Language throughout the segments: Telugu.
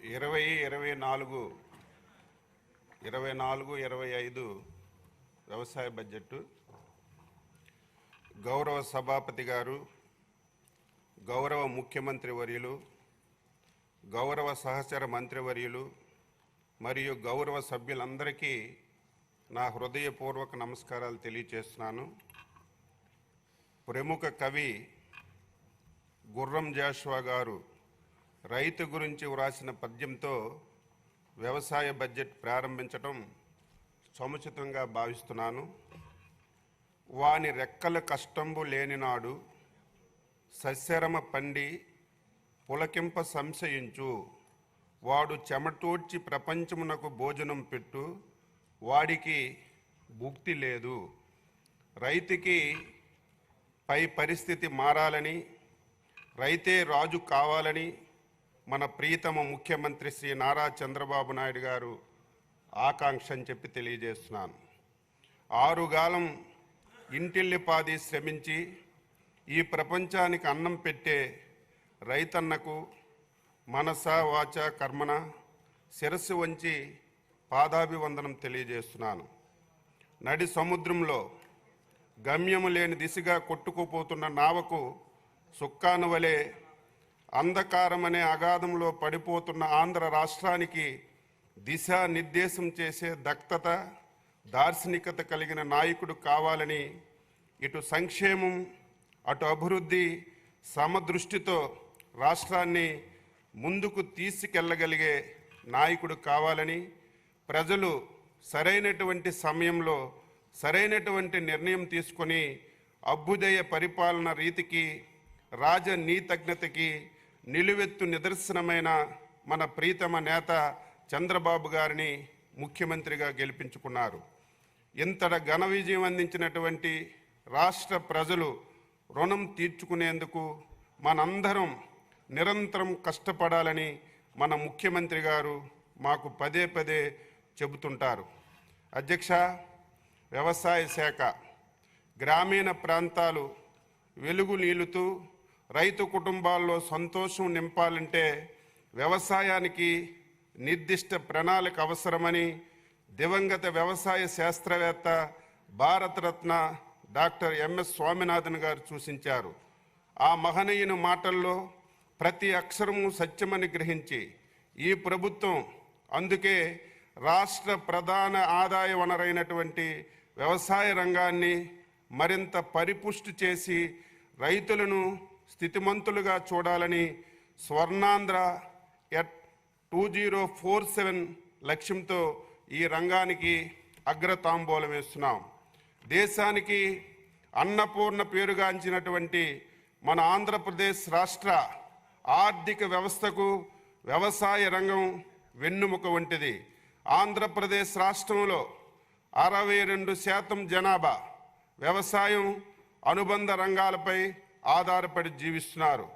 2024-25 వ్యవసాయ బడ్జెట్ గౌరవ సభాపతి గారు, గౌరవ ముఖ్యమంత్రి వర్యులు, గౌరవ సహచర మంత్రివర్యులు మరియు గౌరవ సభ్యులందరికీ నా హృదయపూర్వక నమస్కారాలు తెలియజేస్తున్నాను. ప్రముఖ కవి గుర్రం జాషువా గారు రైతు గురించి వ్రాసిన పద్యంతో వ్యవసాయ బడ్జెట్ ప్రారంభించడం సముచితంగా భావిస్తున్నాను. వాని రెక్కల కష్టంబు లేనినాడు సస్యరమ పండి పులకింప సంశయించు, వాడు చెమటోడ్చి ప్రపంచమునకు భోజనం పెట్టు, వాడికి భుక్తి లేదు. రైతుకి పై పరిస్థితి మారాలని, రైతే రాజు కావాలని మన ప్రియతమ ముఖ్యమంత్రి శ్రీ నారా చంద్రబాబు నాయుడు గారు ఆకాంక్ష అని చెప్పి తెలియజేస్తున్నాను. ఆరుగాలం ఇంటిల్లిపాది శ్రమించి ఈ ప్రపంచానికి అన్నం పెట్టే రైతన్నకు మనస వాచ కర్మన శిరస్సు వంచి పాదాభివందనం తెలియజేస్తున్నాను. నడి సముద్రంలో గమ్యము లేని దిశగా కొట్టుకుపోతున్న నావకు సుక్కాను వలె అంధకారమనే అగాధంలో పడిపోతున్న ఆంధ్ర రాష్ట్రానికి దిశానిర్దేశం చేసే దక్షత, దార్శనికత కలిగిన నాయకుడు కావాలని, ఇటు సంక్షేమం అటు అభివృద్ధి సమదృష్టితో రాష్ట్రాన్ని ముందుకు తీసుకెళ్లగలిగే నాయకుడు కావాలని, ప్రజలు సరైనటువంటి సమయంలో సరైనటువంటి నిర్ణయం తీసుకొని అభ్యుదయ పరిపాలన రీతికి, రాజనీతజ్ఞతకి నిలువెత్తు నిదర్శనమైన మన ప్రీతమ నేత చంద్రబాబు గారిని ముఖ్యమంత్రిగా గెలిపించుకున్నారు. ఇంతట ఘన విజయం అందించినటువంటి రాష్ట్ర ప్రజలు రుణం తీర్చుకునేందుకు మనందరం నిరంతరం కష్టపడాలని మన ముఖ్యమంత్రి గారు మాకు పదే పదే చెబుతుంటారు. అధ్యక్ష, వ్యవసాయ శాఖ గ్రామీణ ప్రాంతాలు వెలుగు నీలుతూ రైతు కుటుంబాల్లో సంతోషం నింపాలంటే వ్యవసాయానికి నిర్దిష్ట ప్రణాళిక అవసరమని దివంగత వ్యవసాయ శాస్త్రవేత్త భారతరత్న డాక్టర్ ఎంఎస్ స్వామినాథన్ గారు సూచించారు. ఆ మహనీయుని మాటల్లో ప్రతి అక్షరము సత్యమని గ్రహించి ఈ ప్రభుత్వం అందుకే రాష్ట్ర ప్రధాన ఆదాయ వనరైనటువంటి వ్యవసాయ రంగాన్ని మరింత పరిపుష్టి చేసి రైతులను స్థితిమంతులుగా చూడాలని స్వర్ణాంధ్ర ఎట్ 2047 లక్ష్యంతో ఈ రంగానికి అగ్రతాంబూలం వేస్తున్నాం. దేశానికి అన్నపూర్ణ పేరుగాంచినటువంటి మన ఆంధ్రప్రదేశ్ రాష్ట్ర ఆర్థిక వ్యవస్థకు వ్యవసాయ రంగం వెన్నుముక వంటిది. ఆంధ్రప్రదేశ్ రాష్ట్రంలో 62% జనాభా వ్యవసాయం అనుబంధ రంగాలపై ఆధారపడి జీవిస్తున్నారు.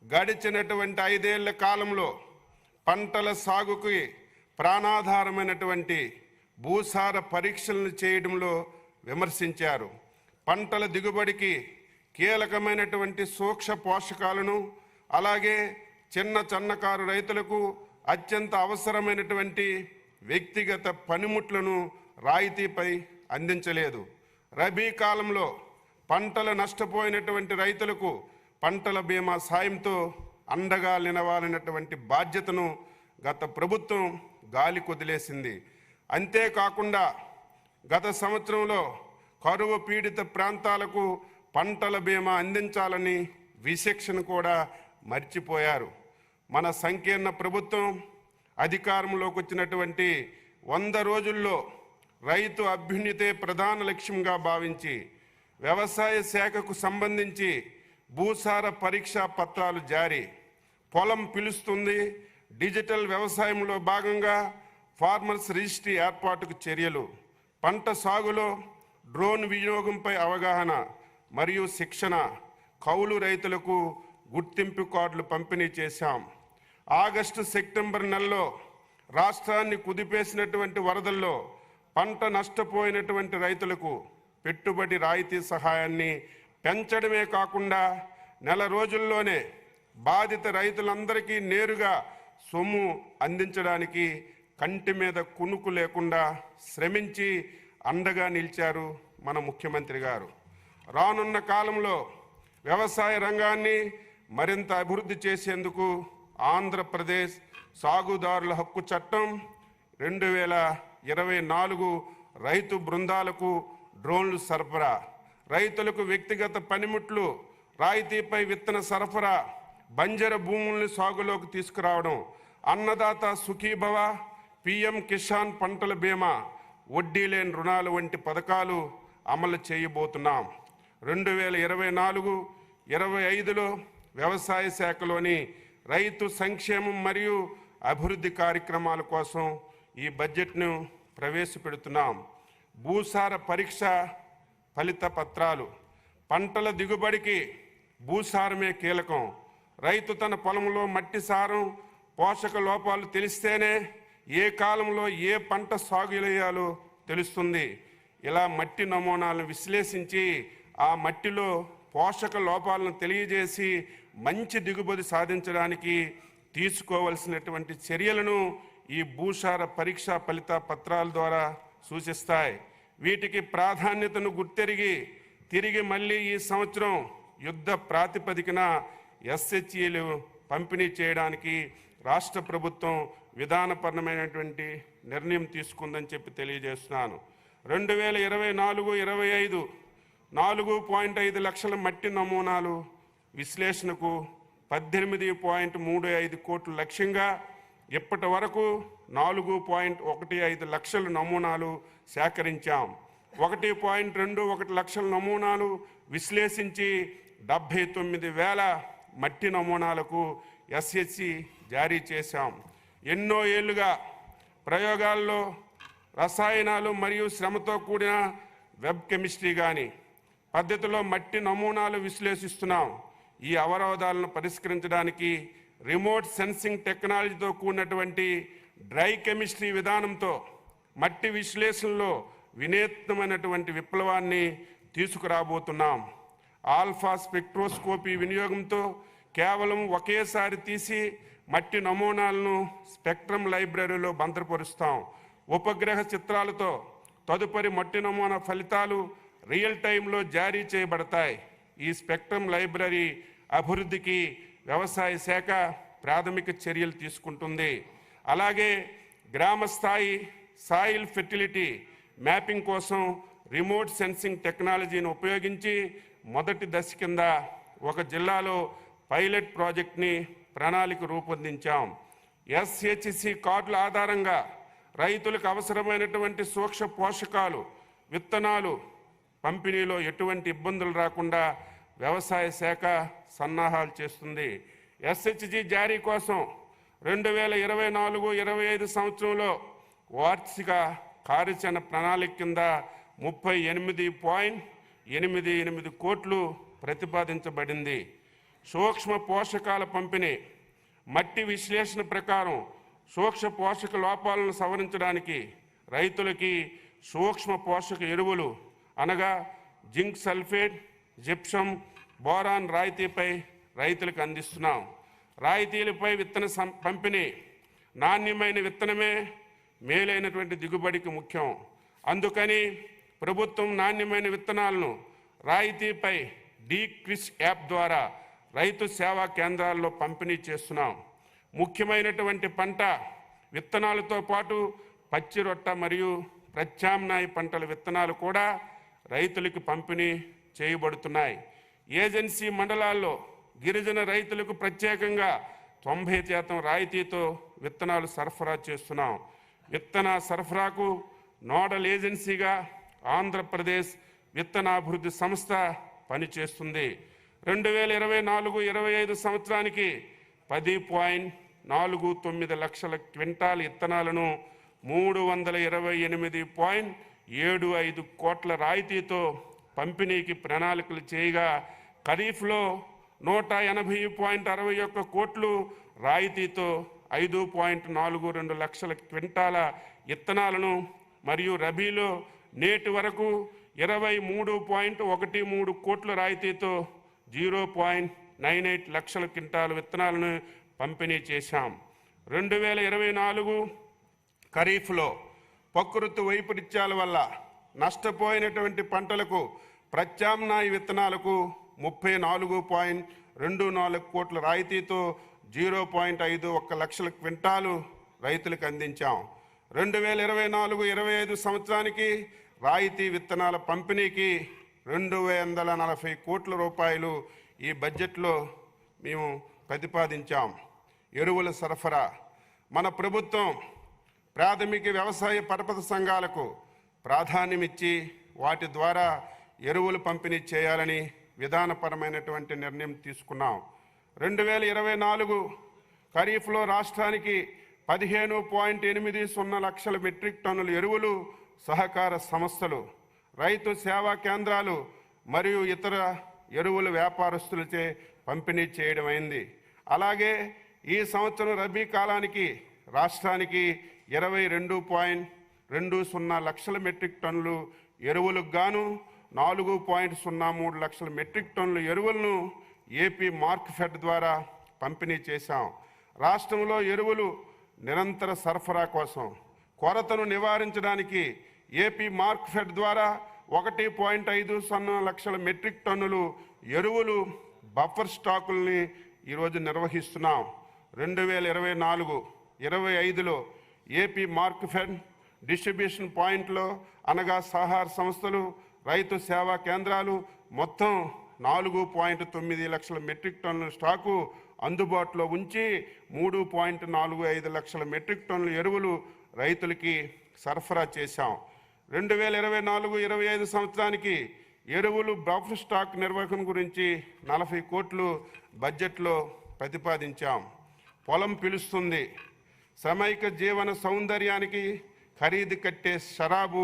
గడిచినటువంటి 5 ఏళ్ల కాలంలో పంటల సాగుకి ప్రాణాధారమైనటువంటి భూసార పరీక్షలను చేయడంలో విమర్శించారు. పంటల దిగుబడికి కీలకమైనటువంటి సూక్ష్మ పోషకాలను, అలాగే చిన్న సన్నకారు రైతులకు అత్యంత అవసరమైనటువంటి వ్యక్తిగత పనిముట్లను రాయితీపై అందించలేదు. రబీ కాలంలో పంటలు నష్టపోయినటువంటి రైతులకు పంటల బీమా సాయంతో అండగా నిలవాలన్నటువంటి బాధ్యతను గత ప్రభుత్వం గాలి కొదిలేసింది. అంతేకాకుండా గత సంవత్సరంలో కరువు పీడిత ప్రాంతాలకు పంటల బీమా అందించాలని విచక్షణ కూడా మర్చిపోయారు. మన సంకీర్ణ ప్రభుత్వం అధికారంలోకి వచ్చినటువంటి 100 రోజుల్లో రైతు అభ్యున్నతే ప్రధాన లక్ష్యంగా భావించి వ్యవసాయ శాఖకు సంబంధించి భూసార పరీక్షా పత్రాలు జారీ, పొలం పిలుస్తుంది, డిజిటల్ వ్యవసాయంలో భాగంగా ఫార్మర్స్ రిజిస్ట్రీ ఏర్పాటుకు చర్యలు, పంట సాగులో డ్రోన్ వినియోగంపై అవగాహన మరియు శిక్షణ, కౌలు రైతులకు గుర్తింపు కార్డులు పంపిణీ చేశాం. ఆగస్టు సెప్టెంబర్ నెలలో రాష్ట్రాన్ని కుదిపేసినటువంటి వరదల్లో పంట నష్టపోయినటువంటి రైతులకు పెట్టుబడి రాయితీ సహాయాన్ని పెంచడమే కాకుండా నెల రోజుల్లోనే బాధిత రైతులందరికీ నేరుగా సొమ్ము అందించడానికి కంటి మీద కునుకు లేకుండా శ్రమించి అండగా నిలిచారు మన ముఖ్యమంత్రి గారు. రానున్న కాలంలో వ్యవసాయ రంగాన్ని మరింత అభివృద్ధి చేసేందుకు ఆంధ్రప్రదేశ్ సాగుదారుల హక్కు చట్టం 2024 రైతు బృందాలకు డ్రోన్లు సరఫరా, రైతులకు వ్యక్తిగత పనిముట్లు, రాయితీపై విత్తన సరఫరా, బంజర భూముల్ని సాగులోకి తీసుకురావడం, అన్నదాత సుఖీభవ, పిఎం కిసాన్ పంటల బీమా, వడ్డీ లేని రుణాలు వంటి పథకాలు అమలు చేయబోతున్నాం. 2024-25లో వ్యవసాయ శాఖలోని రైతు సంక్షేమం మరియు అభివృద్ధి కార్యక్రమాల కోసం ఈ బడ్జెట్ను ప్రవేశపెడుతున్నాం. భూసార పరీక్ష ఫలిత పత్రాలు. పంటల దిగుబడికి భూసారమే కీలకం. రైతు తన పొలంలో మట్టి సారం, పోషక లోపాలు తెలిస్తేనే ఏ కాలంలో ఏ పంట సాగు చేయాలో తెలుస్తుంది. ఇలా మట్టి నమూనాలను విశ్లేషించి ఆ మట్టిలో పోషక లోపాలను తెలియజేసి మంచి దిగుబడి సాధించడానికి తీసుకోవలసినటువంటి చర్యలను ఈ భూసార పరీక్ష ఫలిత పత్రాల ద్వారా సూచిస్తాయి. వీటికి ప్రాధాన్యతను గుర్తెరిగి తిరిగి మళ్ళీ ఈ సంవత్సరం యుద్ధ ప్రాతిపదికన ఎస్హెచ్ఈలు పంపిణీ చేయడానికి రాష్ట్ర ప్రభుత్వం విధానపరమైనటువంటి నిర్ణయం తీసుకుందని చెప్పి తెలియజేస్తున్నాను. 2024-25 4.5 లక్షల మట్టి నమూనాలు విశ్లేషణకు 18.35 కోట్ల లక్ష్యంగా ఇప్పటి వరకు 4.15 లక్షల నమూనాలు సేకరించాం. 1.21 లక్షల నమూనాలు విశ్లేషించి 79,000 మట్టి నమూనాలకు ఎస్హెచ్సి జారీ చేశాం. ఎన్నో ఏళ్లుగా ప్రయోగాల్లో రసాయనాలు మరియు శ్రమతో కూడిన వెబ్ కెమిస్ట్రీ కానీ పద్ధతిలో మట్టి నమూనాలు విశ్లేషిస్తున్నాం. ఈ అవరోధాలను పరిష్కరించడానికి రిమోట్ సెన్సింగ్ టెక్నాలజీతో కూడినటువంటి డ్రై కెమిస్ట్రీ విధానంతో మట్టి విశ్లేషణలో వినూత్నమైనటువంటి విప్లవాన్ని తీసుకురాబోతున్నాం. ఆల్ఫా స్పెక్ట్రోస్కోపీ వినియోగంతో కేవలం ఒకేసారి తీసి మట్టి నమూనాలను స్పెక్ట్రమ్ లైబ్రరీలో భద్రపరుస్తాం. ఉపగ్రహ చిత్రాలతో తదుపరి మట్టి నమూనా ఫలితాలు రియల్ టైంలో జారీ చేయబడతాయి. ఈ స్పెక్ట్రమ్ లైబ్రరీ అభివృద్ధికి వ్యవసాయ శాఖ ప్రాథమిక చర్యలు తీసుకుంటుంది. అలాగే గ్రామ స్థాయి సాయిల్ ఫెర్టిలిటీ మ్యాపింగ్ కోసం రిమోట్ సెన్సింగ్ టెక్నాలజీని ఉపయోగించి మొదటి దశ కింద ఒక జిల్లాలో పైలట్ ప్రాజెక్ట్ని ప్రణాళిక రూపొందించాం. ఎస్హెచ్సి కార్డుల ఆధారంగా రైతులకు అవసరమైనటువంటి సూక్ష్మ పోషకాలు, విత్తనాలు పంపిణీలో ఎటువంటి ఇబ్బందులు రాకుండా వ్యవసాయ శాఖ సన్నాహాలు చేస్తుంది. ఎస్హెచ్జి జారీ కోసం 2024-25 సంవత్సరంలో వార్షిక కార్యాచరణ ప్రణాళిక కింద 38.88 కోట్లు ప్రతిపాదించబడింది. సూక్ష్మ పోషకాల పంపిణీ. మట్టి విశ్లేషణ ప్రకారం సూక్ష్మ పోషక లోపాలను సవరించడానికి రైతులకి సూక్ష్మ పోషక ఎరువులు అనగా జింక్ సల్ఫేట్, జిప్సం, బోరాన్ రాయితీపై రైతులకు అందిస్తున్నాం. రాయితీలపై విత్తన పంపిణీ. నాణ్యమైన విత్తనమే మేలైనటువంటి దిగుబడికి ముఖ్యం. అందుకని ప్రభుత్వం నాణ్యమైన విత్తనాలను రాయితీపై డీక్రిష్ యాప్ ద్వారా రైతు సేవా కేంద్రాల్లో పంపిణీ చేస్తున్నాం. ముఖ్యమైనటువంటి పంట విత్తనాలతో పాటు పచ్చి రొట్ట మరియు ప్రత్యామ్నాయ పంటల విత్తనాలు కూడా రైతులకు పంపిణీ చేయబడుతున్నాయి. ఏజెన్సీ మండలాల్లో గిరిజన రైతులకు ప్రత్యేకంగా 90% రాయితీతో విత్తనాలు సరఫరా చేస్తున్నాం. విత్తన సరఫరాకు నోడల్ ఏజెన్సీగా ఆంధ్రప్రదేశ్ విత్తనాభివృద్ధి సంస్థ పనిచేస్తుంది. 2024-25 సంవత్సరానికి 10.49 లక్షల క్వింటాల్ విత్తనాలను 328.75 కోట్ల రాయితీతో పంపిణీకి ప్రణాళికలు చేయగా ఖరీఫ్లో 180.61 కోట్లు రాయితీతో 5.42 లక్షల క్వింటాల విత్తనాలను మరియు రబీలో నేటి వరకు 23.13 కోట్ల రాయితీతో 0.98 లక్షల క్వింటాల విత్తనాలను పంపిణీ చేశాం. 2024 ఖరీఫ్లో ప్రకృతి వైపరీత్యాల వల్ల నష్టపోయినటువంటి పంటలకు ప్రత్యామ్నాయ విత్తనాలకు 34.24 కోట్ల రాయితీతో 0.51 లక్షల క్వింటాలు రైతులకు అందించాం. 2024-25 సంవత్సరానికి రాయితీ విత్తనాల పంపిణీకి 240 కోట్ల రూపాయలు ఈ బడ్జెట్లో మేము ప్రతిపాదించాం. ఎరువుల సరఫరా మన ప్రభుత్వం ప్రాథమిక వ్యవసాయ పరపతి సంఘాలకు ప్రాధాన్యమిచ్చి వాటి ద్వారా ఎరువులు పంపిణీ చేయాలని విధానపరమైనటువంటి నిర్ణయం తీసుకున్నాం. 2024 ఖరీఫ్లో రాష్ట్రానికి 15.80 లక్షల మెట్రిక్ టన్నుల ఎరువులు సహకార సంస్థలు, రైతు సేవా కేంద్రాలు మరియు ఇతర ఎరువుల వ్యాపారస్తులచే పంపిణీ చేయడం అయింది. అలాగే ఈ సంవత్సరం రబీ కాలానికి రాష్ట్రానికి 22.20 లక్షల మెట్రిక్ టన్నులు ఎరువులకు గాను 4.03 లక్షల మెట్రిక్ టన్నుల ఎరువులను ఏపీ మార్క్ఫెడ్ ద్వారా పంపిణీ చేశాం. రాష్ట్రంలో ఎరువులు నిరంతర సరఫరా కోసం కొరతను నివారించడానికి ఏపీ మార్క్ఫెడ్ ద్వారా 1.50 లక్షల మెట్రిక్ టన్నులు ఎరువులు బఫర్ స్టాకుల్ని ఈరోజు నిర్వహిస్తున్నాం. 2024-25లో ఏపీ మార్క్ఫెడ్ డిస్ట్రిబ్యూషన్ పాయింట్లో అనగా సహార సంస్థలు, రైతు సేవా కేంద్రాలు మొత్తం 4.9 లక్షల మెట్రిక్ టన్నుల స్టాకు అందుబాటులో ఉంచి 3.45 లక్షల మెట్రిక్ టన్నుల ఎరువులు రైతులకి సరఫరా చేశాం. 2024-25 సంవత్సరానికి ఎరువులు బఫర్ స్టాక్ నిర్వహణ గురించి 40 కోట్లు బడ్జెట్లో ప్రతిపాదించాం. పొలం పిలుస్తుంది, శ్రమైక జీవన సౌందర్యానికి ఖరీదు కట్టే షరాబు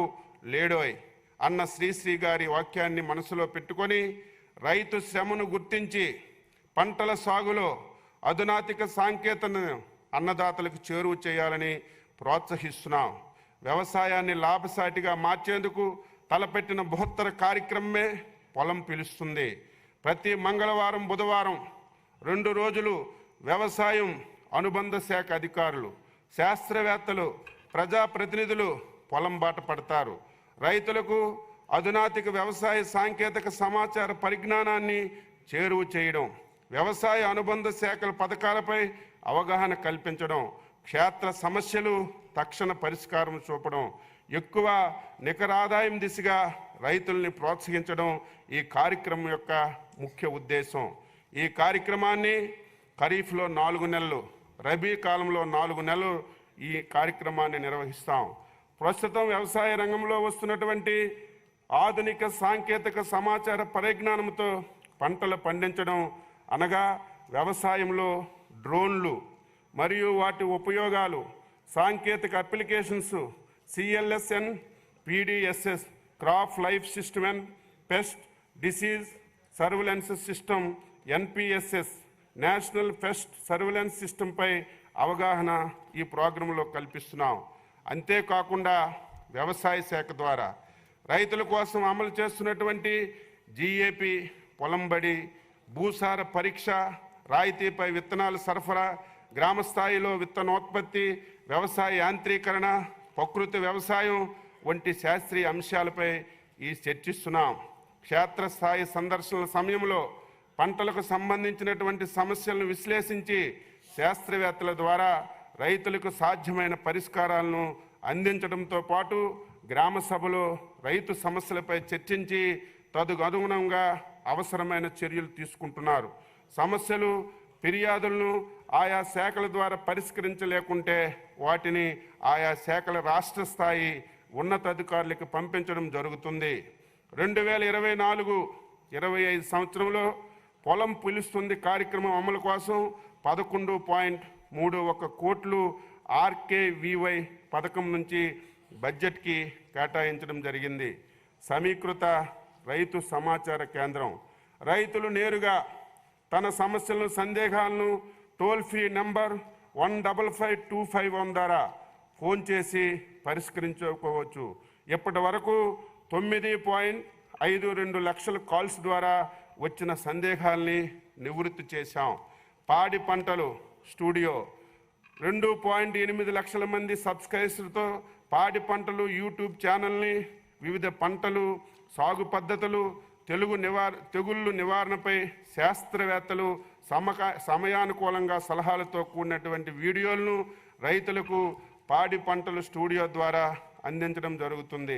లేడోయ్ అన్న శ్రీశ్రీ గారి వాక్యాన్ని మనసులో పెట్టుకొని రైతు శ్రమను గుర్తించి పంటల సాగులో అధునాతిక సాంకేతికతను అన్నదాతలకు చేరువ చేయాలని ప్రోత్సహిస్తున్నాం. వ్యవసాయాన్ని లాభసాటిగా మార్చేందుకు తలపెట్టిన బృహత్తర కార్యక్రమమే పొలం పిలుస్తుంది. ప్రతి మంగళవారం, బుధవారం 2 రోజులు వ్యవసాయం అనుబంధ శాఖ అధికారులు, శాస్త్రవేత్తలు, ప్రజాప్రతినిధులు పొలం బాట పడతారు. రైతులకు అధునాతిక వ్యవసాయ సాంకేతిక సమాచార పరిజ్ఞానాన్ని చేరువ చేయడం, వ్యవసాయ అనుబంధ శాఖల పథకాలపై అవగాహన కల్పించడం, క్షేత్ర సమస్యలు తక్షణ పరిష్కారం చూపడం, ఎక్కువ నికర ఆదాయం దిశగా రైతుల్ని ప్రోత్సహించడం ఈ కార్యక్రమం యొక్క ముఖ్య ఉద్దేశం. ఈ కార్యక్రమాన్ని ఖరీఫ్లో 4 నెలలు, రబీ కాలంలో 4 నెలలు ఈ కార్యక్రమాన్ని నిర్వహిస్తాం. ప్రస్తుతం వ్యవసాయ రంగంలో వస్తున్నటువంటి ఆధునిక సాంకేతిక సమాచార పరిజ్ఞానంతో పంటలు పండించడం అనగా వ్యవసాయంలో డ్రోన్లు మరియు వాటి ఉపయోగాలు, సాంకేతిక applications, CLSN, PDSS, crop life system, pest disease surveillance system, NPSS, national pest surveillance సిస్టంపై అవగాహన ఈ ప్రోగ్రాంలో కల్పిస్తున్నాం. అంతేకాకుండా వ్యవసాయ శాఖ ద్వారా రైతుల కోసం అమలు చేస్తున్నటువంటి GAP, పొలంబడి, భూసార పరీక్ష, రాయితీపై విత్తనాల సరఫరా, గ్రామ స్థాయిలో విత్తనోత్పత్తి, వ్యవసాయ యాంత్రీకరణ, ప్రకృతి వ్యవసాయం వంటి శాస్త్రీయ అంశాలపై ఈ చర్చిస్తున్నాం. క్షేత్రస్థాయి సందర్శనల సమయంలో పంటలకు సంబంధించినటువంటి సమస్యలను విశ్లేషించి శాస్త్రవేత్తల ద్వారా రైతులకు సాధ్యమైన పరిష్కారాలను అందించడంతో పాటు గ్రామ సభలో రైతు సమస్యలపై చర్చించి తదనుగుణంగా అవసరమైన చర్యలు తీసుకుంటున్నారు. సమస్యలు, ఫిర్యాదులను ఆయా శాఖల ద్వారా పరిష్కరించలేకుంటే వాటిని ఆయా శాఖల రాష్ట్ర స్థాయి ఉన్నతాధికారులకు పంపించడం జరుగుతుంది. 2024-25 సంవత్సరంలో పొలం పిలుస్తుంది కార్యక్రమం అమలు కోసం 11.31 కోట్లు RKVY పథకం నుంచి బడ్జెట్కి కేటాయించడం జరిగింది. సమీకృత రైతు సమాచార కేంద్రం రైతులు నేరుగా తన సమస్యలను, సందేహాలను టోల్ ఫ్రీ నంబర్ 155251 ద్వారా ఫోన్ చేసి పరిష్కరించుకోవచ్చు. ఇప్పటి వరకు 9.52 లక్షల కాల్స్ ద్వారా వచ్చిన సందేహాల్ని నివృత్తి చేశాం. పాడి పంటలు స్టూడియో 2.8 లక్షల మంది సబ్స్క్రైబర్స్తో పాడి పంటలు యూట్యూబ్ ఛానల్ని, వివిధ పంటలు, సాగు పద్ధతులు, తెగుళ్ళు నివారణపై శాస్త్రవేత్తలు సమయానుకూలంగా సలహాలతో కూడినటువంటి వీడియోలను రైతులకు పాడి పంటలు స్టూడియో ద్వారా అందించడం జరుగుతుంది.